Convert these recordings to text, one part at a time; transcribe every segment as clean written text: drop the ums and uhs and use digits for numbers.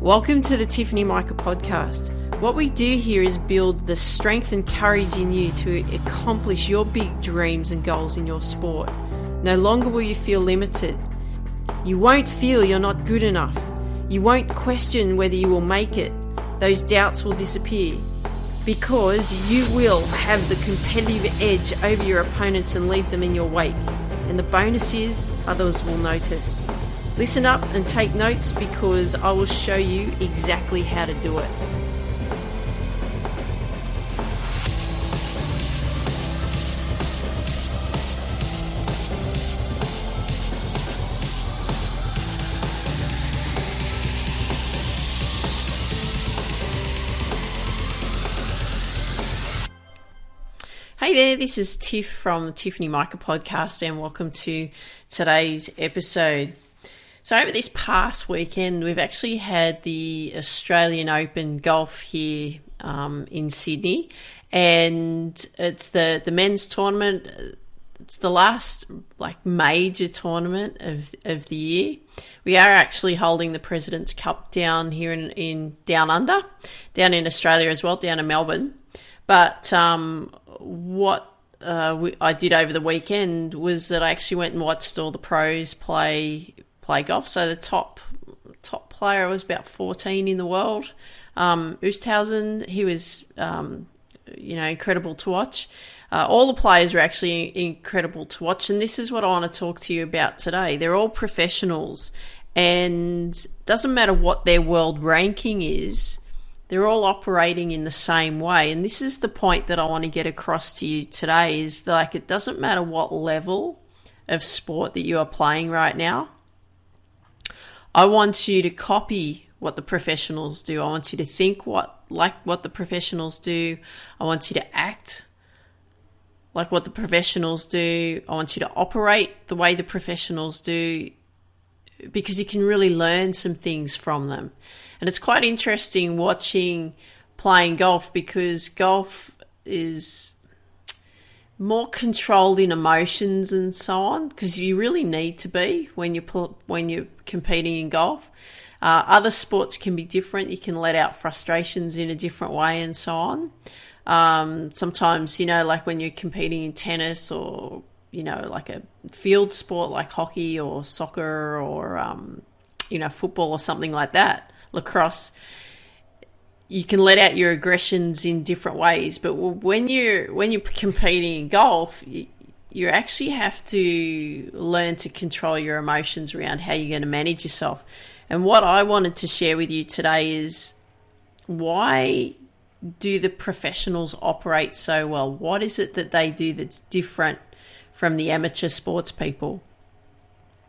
Welcome to the Tiffany Mika podcast. What we do here is build the strength and courage in you to accomplish your big dreams and goals in your sport. No longer will you feel limited. You won't feel you're not good enough. You won't question whether you will make it. Those doubts will disappear because you will have the competitive edge over your opponents and leave them in your wake. And the bonus is others will notice. Listen up and take notes because I will show you exactly how to do it. Hey there, this is Tiff from the Tiffany Mika podcast and welcome to today's episode. So over this past weekend, we've actually had the Australian Open golf here in Sydney, and it's the men's tournament. It's the last major tournament of the year. We are actually holding the President's Cup down here in Down Under, down in Australia as well, down in Melbourne. But what I did over the weekend was that I actually went and watched all the pros play golf. So the top player was about 14 in the world. Oosthuizen, he was incredible to watch. All the players were actually incredible to watch, and this is what I want to talk to you about today. They're all professionals, and it doesn't matter what their world ranking is, they're all operating in the same way. And this is the point that I want to get across to you today, is that it doesn't matter what level of sport that you are playing right now. I want you to copy what the professionals do. I want you to think like what the professionals do. I want you to act like what the professionals do. I want you to operate the way the professionals do, because you can really learn some things from them. And it's quite interesting playing golf, because golf is more controlled in emotions and so on, because you really need to be when you're competing in golf. Other sports can be different. You can let out frustrations in a different way and so on. Sometimes, like when you're competing in tennis or, like a field sport like hockey or soccer or, football or something like that, lacrosse, you can let out your aggressions in different ways. But when you're competing in golf, you actually have to learn to control your emotions around how you're going to manage yourself. And what I wanted to share with you today is, why do the professionals operate so well? What is it that they do that's different from the amateur sports people?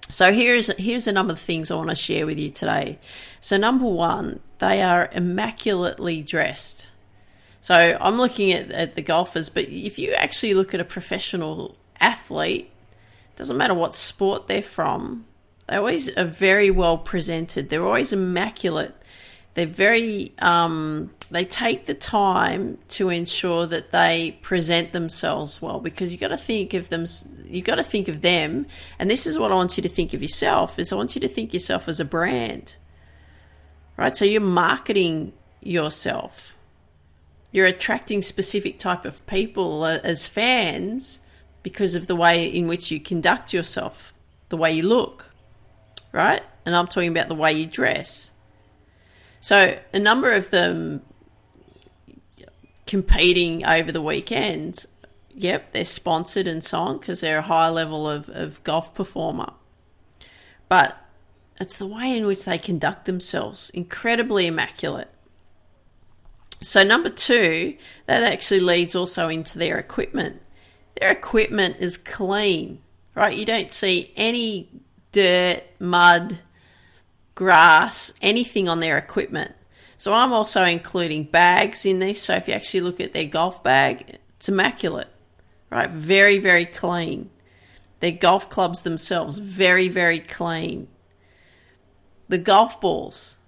So here's a number of things I want to share with you today. So number one, they are immaculately dressed. So I'm looking at the golfers, but if you actually look at a professional athlete, doesn't matter what sport they're from, they always are very well presented. They're always immaculate. They're very, they take the time to ensure that they present themselves well, because you've got to think of them, and this is what I want you to think of yourself, is I want you to think yourself as a brand, right? So you're marketing yourself. You're attracting specific type of people as fans because of the way in which you conduct yourself, the way you look, right? And I'm talking about the way you dress. So a number of them competing over the weekend, yep, they're sponsored and so on because they're a high level of golf performer. But it's the way in which they conduct themselves, incredibly immaculate. So number two, that actually leads also into their equipment. Their equipment is clean, right? You don't see any dirt, mud, grass, anything on their equipment. So I'm also including bags in this. So if you actually look at their golf bag, it's immaculate, right? Very, very clean. Their golf clubs themselves, very, very clean. The golf balls,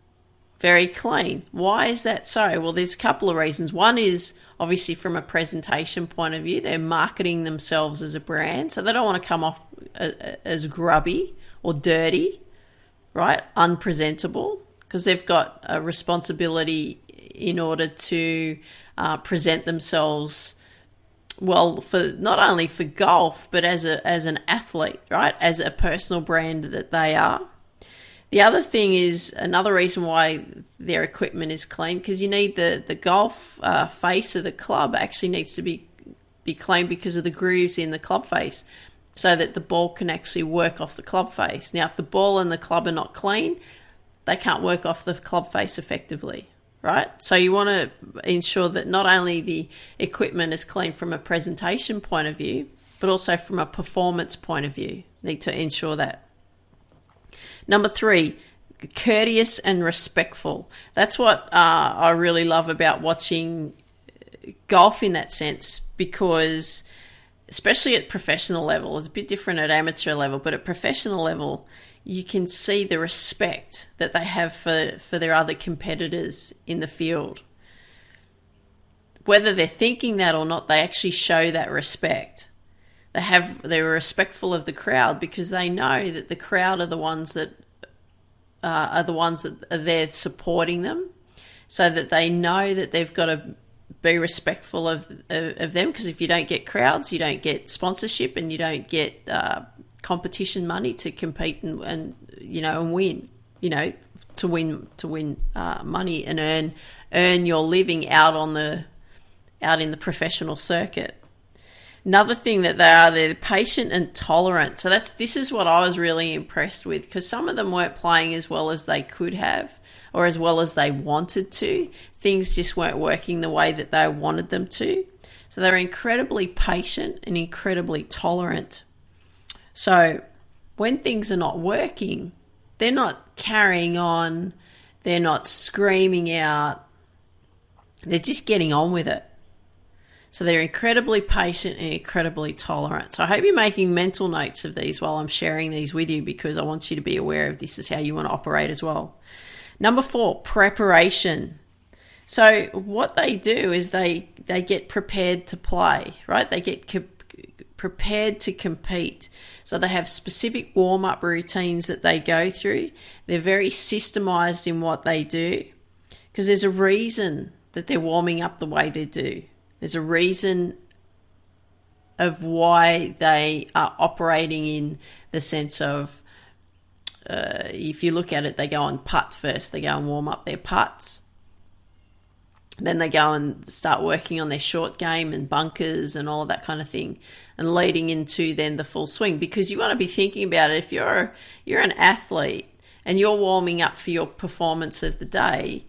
very clean. Why is that so? Well, there's a couple of reasons. One is obviously from a presentation point of view. They're marketing themselves as a brand, so they don't want to come off as grubby or dirty, right? Unpresentable. because they've got a responsibility in order to present themselves well, for not only for golf, but as an athlete, right? As a personal brand that they are. The other thing is another reason why their equipment is clean, because you need the golf face of the club actually needs to be clean because of the grooves in the club face, so that the ball can actually work off the club face. Now, if the ball and the club are not clean, they can't work off the club face effectively, right? So you want to ensure that not only the equipment is clean from a presentation point of view, but also from a performance point of view. Need to ensure that. Number 3, courteous and respectful. That's what I really love about watching golf in that sense, because especially at professional level, it's a bit different at amateur level, but at professional level, you can see the respect that they have for their other competitors in the field. Whether they're thinking that or not, they actually show that respect. They're respectful of the crowd because they know that the crowd are the ones that are there supporting them, so that they know that they've got to be respectful of them, because if you don't get crowds, you don't get sponsorship, and you don't get competition money to compete and win, to win money and earn your living out in the professional circuit. Another thing that they're patient and tolerant. So this is what I was really impressed with, because some of them weren't playing as well as they could have or as well as they wanted to. Things just weren't working the way that they wanted them to. So they're incredibly patient and incredibly tolerant. So when things are not working, they're not carrying on, they're not screaming out, they're just getting on with it. So they're incredibly patient and incredibly tolerant. So I hope you're making mental notes of these while I'm sharing these with you, because I want you to be aware of this is how you want to operate as well. Number 4, preparation. So what they do is they get prepared to play, right? They get prepared to compete. So they have specific warm-up routines that they go through. They're very systemized in what they do, because there's a reason that they're warming up the way they do. There's a reason of why they are operating in the sense of, if you look at it, they go and putt first. They go and warm up their putts. Then they go and start working on their short game and bunkers and all of that kind of thing, and leading into then the full swing. Because you want to be thinking about it. If you're an athlete and you're warming up for your performance of the day,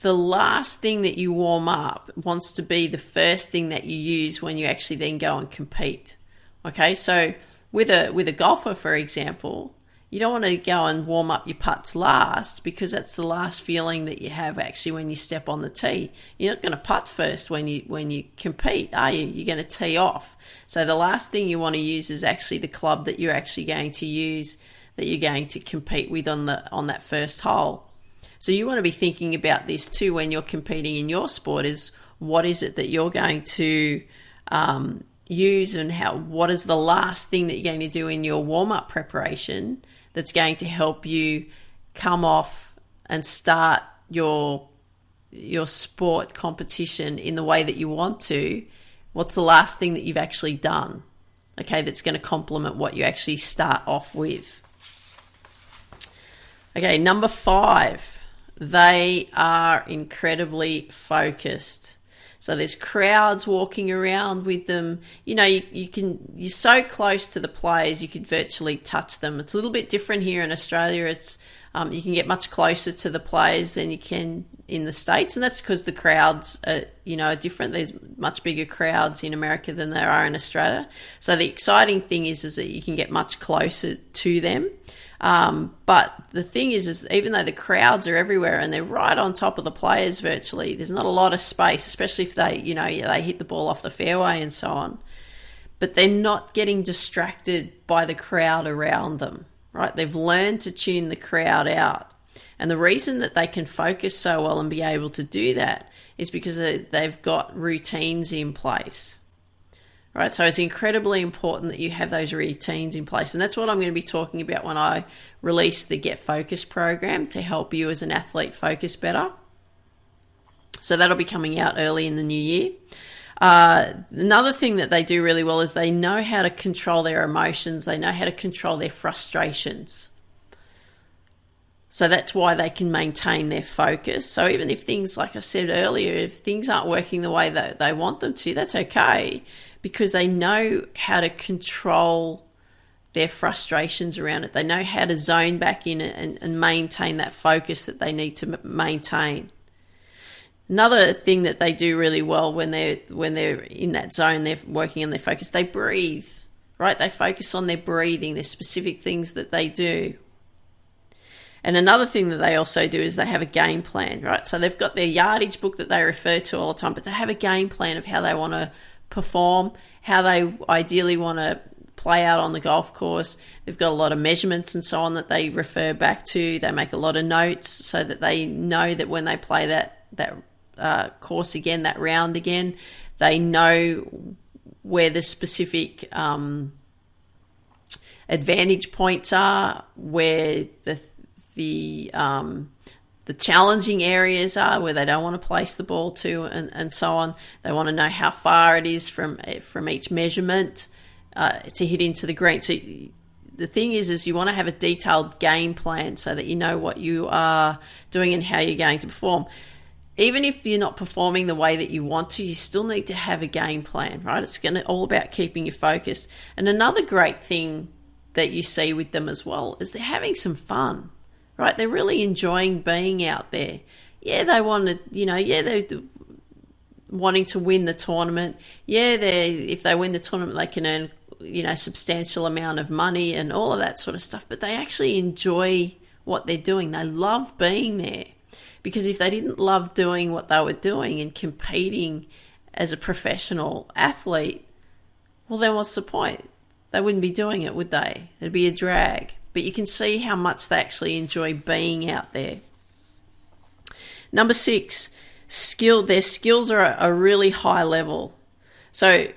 the last thing that you warm up wants to be the first thing that you use when you actually then go and compete. Okay, so with a golfer, for example, you don't want to go and warm up your putts last, because that's the last feeling that you have actually when you step on the tee. You're not going to putt first when you compete, are you? You're going to tee off. So the last thing you want to use is actually the club that you're actually going to use, that you're going to compete with on that first hole. So you want to be thinking about this too when you're competing in your sport, is what is it that you're going to use, and what is the last thing that you're going to do in your warm-up preparation that's going to help you come off and start your sport competition in the way that you want to. What's the last thing that you've actually done, okay, that's going to complement what you actually start off with? Okay, number 5. They are incredibly focused. So there's crowds walking around with them. You're so close to the players, you could virtually touch them. It's a little bit different here in Australia. It's you can get much closer to the players than you can in the States, and that's because the crowds are different. There's much bigger crowds in America than there are in Australia. So the exciting thing is that you can get much closer to them. But the thing is even though the crowds are everywhere and they're right on top of the players virtually, there's not a lot of space, especially if they hit the ball off the fairway and so on. But they're not getting distracted by the crowd around them, right? They've learned to tune the crowd out. And the reason that they can focus so well and be able to do that is because they've got routines in place. right? So it's incredibly important that you have those routines in place. And that's what I'm going to be talking about when I release the Get Focused program to help you as an athlete focus better. So that'll be coming out early in the new year. Another thing that they do really well is they know how to control their emotions. They know how to control their frustrations. So that's why they can maintain their focus. So even if things, like I said earlier, if things aren't working the way that they want them to, that's okay, because they know how to control their frustrations around it. They know how to zone back in and maintain that focus that they need to maintain. Another thing that they do really well when they're in that zone, they're working on their focus, they breathe, right? They focus on their breathing. There's specific things that they do. And another thing that they also do is they have a game plan, right? So they've got their yardage book that they refer to all the time, but they have a game plan of how they want to perform, how they ideally want to play out on the golf course. They've got a lot of measurements and so on that they refer back to. They make a lot of notes so that they know that when they play that course again, that round again, they know where the specific advantage points are, where the challenging areas are, where they don't want to place the ball to, and so on. They want to know how far it is from each measurement to hit into the green. So the thing is you want to have a detailed game plan so that you know what you are doing and how you're going to perform. Even if you're not performing the way that you want to, you still need to have a game plan, right? It's all about keeping you focused. And another great thing that you see with them as well is they're having some fun, right? They're really enjoying being out there. Yeah, they want to, they're wanting to win the tournament. Yeah, if they win the tournament, they can earn, substantial amount of money and all of that sort of stuff. But they actually enjoy what they're doing. They love being there. Because if they didn't love doing what they were doing and competing as a professional athlete, well, then what's the point? They wouldn't be doing it, would they? It'd be a drag. But you can see how much they actually enjoy being out there. Number 6, their skills are a really high level. So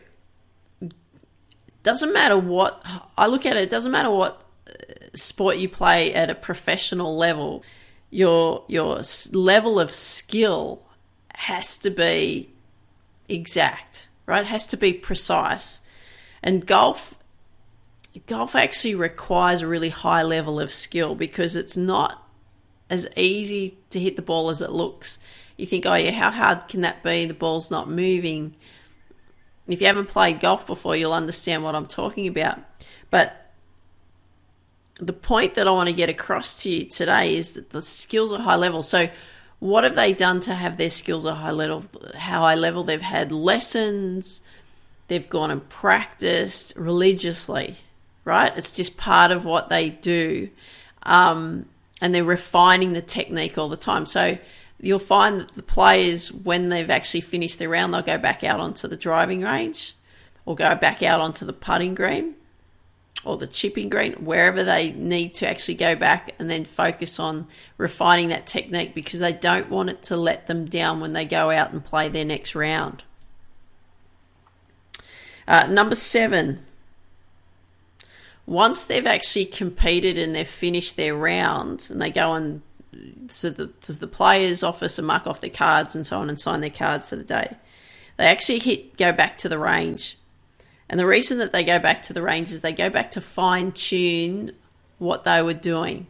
doesn't matter what, I look at it, it doesn't matter what sport you play at a professional level, your level of skill has to be exact, right? It has to be precise. And golf actually requires a really high level of skill because it's not as easy to hit the ball as it looks. You think, oh yeah, how hard can that be? The ball's not moving. If you haven't played golf before, you'll understand what I'm talking about. But the point that I want to get across to you today is that the skills are high level. So what have they done to have their skills at high level? They've had lessons. They've gone and practiced religiously, right? It's just part of what they do. And they're refining the technique all the time. So you'll find that the players, when they've actually finished their round, they'll go back out onto the driving range or go back out onto the putting green or the chipping green, wherever they need to actually go back and then focus on refining that technique because they don't want it to let them down when they go out and play their next round. Number 7, once they've actually competed and they've finished their round and they go and to the player's office and mark off their cards and so on and sign their card for the day, they actually go back to the range. And the reason that they go back to the range is they go back to fine-tune what they were doing.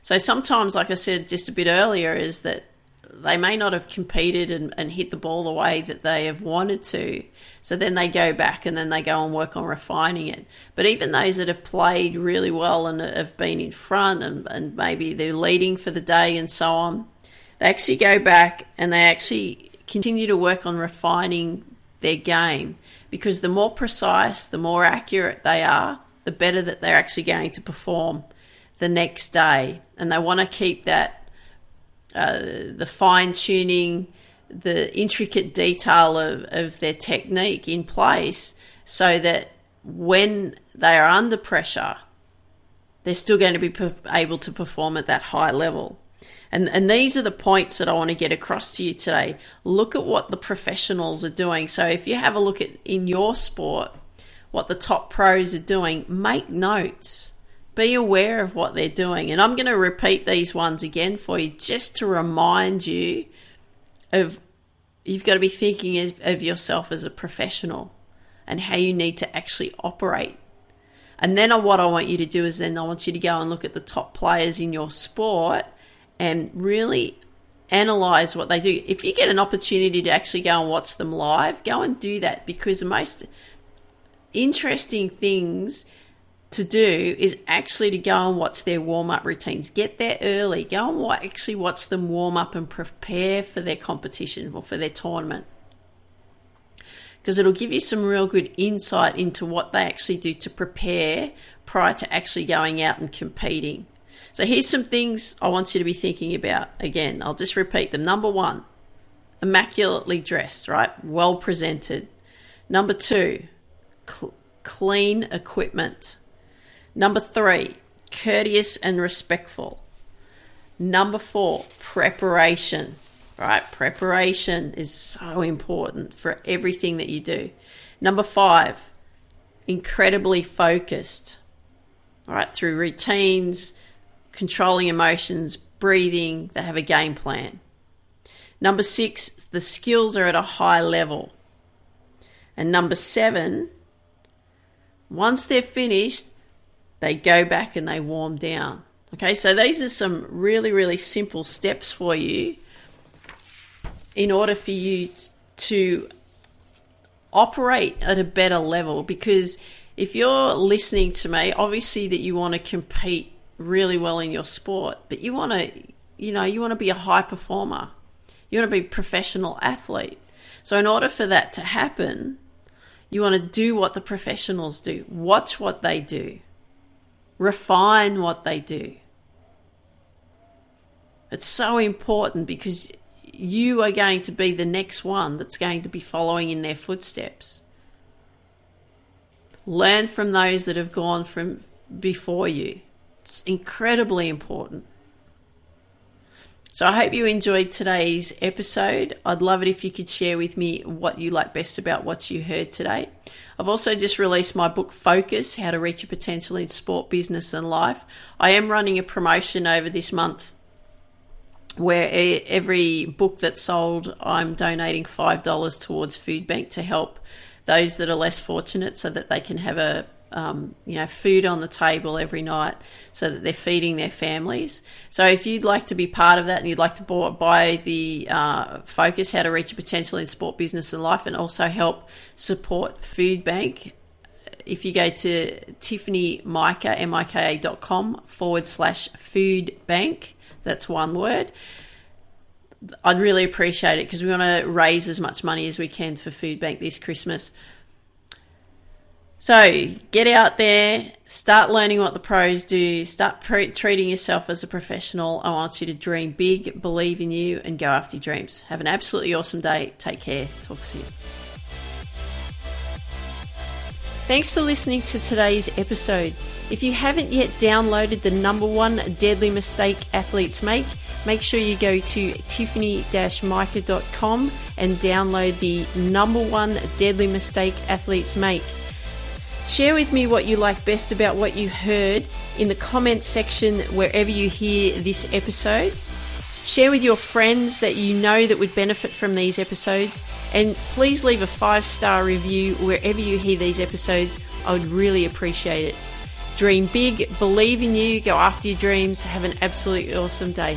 So sometimes, like I said just a bit earlier, is that they may not have competed and hit the ball the way that they have wanted to. So then they go back and then they go and work on refining it. But even those that have played really well and have been in front and maybe they're leading for the day and so on, they actually go back and they actually continue to work on refining their game. Because the more precise, the more accurate they are, the better that they're actually going to perform the next day. And they want to keep that, the fine-tuning, the intricate detail of their technique in place so that when they are under pressure, they're still going to be able to perform at that high level. And these are the points that I want to get across to you today. Look at what the professionals are doing. So if you have a look at in your sport, what the top pros are doing, make notes. Be aware of what they're doing. And I'm going to repeat these ones again for you just to remind you of you've got to be thinking of yourself as a professional and how you need to actually operate. And then what I want you to do is then I want you to go and look at the top players in your sport and really analyze what they do. If you get an opportunity to actually go and watch them live, go and do that, because the most interesting things to do is actually to go and watch their warm-up routines. Get there early. Go and actually watch them warm up and prepare for their competition or for their tournament, because it'll give you some real good insight into what they actually do to prepare prior to actually going out and competing. So here's some things I want you to be thinking about. Again, I'll just repeat them. Number 1, immaculately dressed, right? Well presented. Number 2, clean equipment. Number 3, courteous and respectful. Number 4, preparation, right? Preparation is so important for everything that you do. Number 5, incredibly focused, all right, through routines, controlling emotions, breathing. They have a game plan. Number 6, the skills are at a high level. And number 7, once they're finished, they go back and they warm down. Okay, so these are some really, really simple steps for you in order for you to operate at a better level. Because if you're listening to me, obviously that you want to compete really well in your sport, but you want to be a high performer. You want to be a professional athlete. So in order for that to happen, you want to do what the professionals do. Watch what they do. Refine what they do. It's so important, because you are going to be the next one that's going to be following in their footsteps. Learn from those that have gone from before you. It's incredibly important. So I hope you enjoyed today's episode. I'd love it if you could share with me what you like best about what you heard today. I've also just released my book, Focus, How to Reach Your Potential in Sport, Business and Life. I am running a promotion over this month where every book that's sold, I'm donating $5 towards Food Bank to help those that are less fortunate, so that they can have a food on the table every night, so that they're feeding their families. So if you'd like to be part of that and you'd like to buy the Focus, How to Reach Your Potential in Sport, Business and Life, and also help support Food Bank, if you go to Tiffany Mika, mika.com/food bank, that's one word, I'd really appreciate it, because we want to raise as much money as we can for Food Bank this Christmas. So get out there, start learning what the pros do, start treating yourself as a professional. I want you to dream big, believe in you, and go after your dreams. Have an absolutely awesome day. Take care. Talk soon. Thanks for listening to today's episode. If you haven't yet downloaded the #1 deadly mistake athletes make sure you go to tiffany-mika.com and download the #1 deadly mistake athletes make. Share with me what you like best about what you heard in the comment section wherever you hear this episode. Share with your friends that you know that would benefit from these episodes, and please leave a 5-star review wherever you hear these episodes. I would really appreciate it. Dream big, believe in you, go after your dreams. Have an absolutely awesome day.